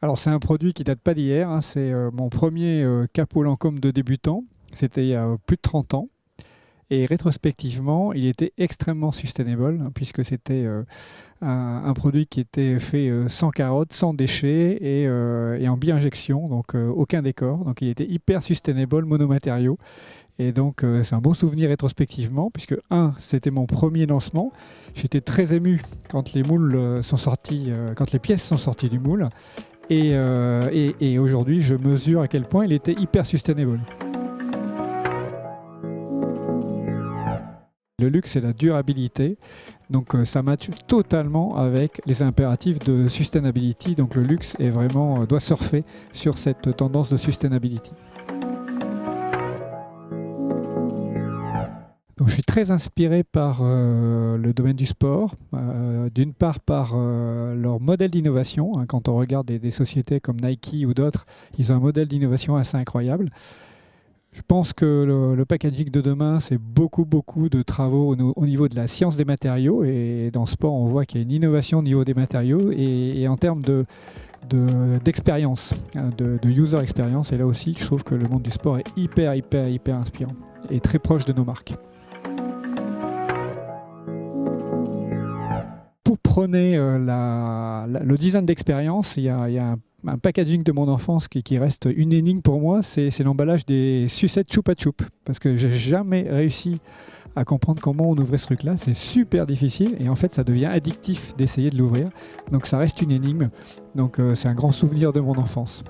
Alors c'est un produit qui date pas d'hier, hein, c'est mon premier capot Lancôme de débutant, c'était il y a plus de 30 ans. Et rétrospectivement, il était extrêmement sustainable, hein, puisque c'était un produit qui était fait sans carottes, sans déchets et en bi-injection, donc aucun décor. Donc il était hyper sustainable, monomatériaux. Et donc c'est un bon souvenir rétrospectivement, puisque c'était mon premier lancement. J'étais très ému quand les moules sont sortis, quand les pièces sont sorties du moule. Et aujourd'hui, je mesure à quel point il était hyper sustainable. Le luxe, c'est la durabilité, donc ça matche totalement avec les impératifs de sustainability. Donc le luxe doit surfer sur cette tendance de sustainability. Donc, je suis très inspiré par le domaine du sport, d'une part par leur modèle d'innovation. Hein, quand on regarde des sociétés comme Nike ou d'autres, ils ont un modèle d'innovation assez incroyable. Je pense que le packaging de demain, c'est beaucoup de travaux au niveau de la science des matériaux. Et dans le sport, on voit qu'il y a une innovation au niveau des matériaux et en termes d'expérience, de user experience. Et là aussi, je trouve que le monde du sport est hyper inspirant et très proche de nos marques. Pour prôner le design d'expérience, il y a un packaging de mon enfance qui reste une énigme pour moi, c'est l'emballage des sucettes Chupa Chup. Parce que j'ai jamais réussi à comprendre comment on ouvrait ce truc-là. C'est super difficile et en fait, ça devient addictif d'essayer de l'ouvrir. Donc ça reste une énigme. Donc c'est un grand souvenir de mon enfance.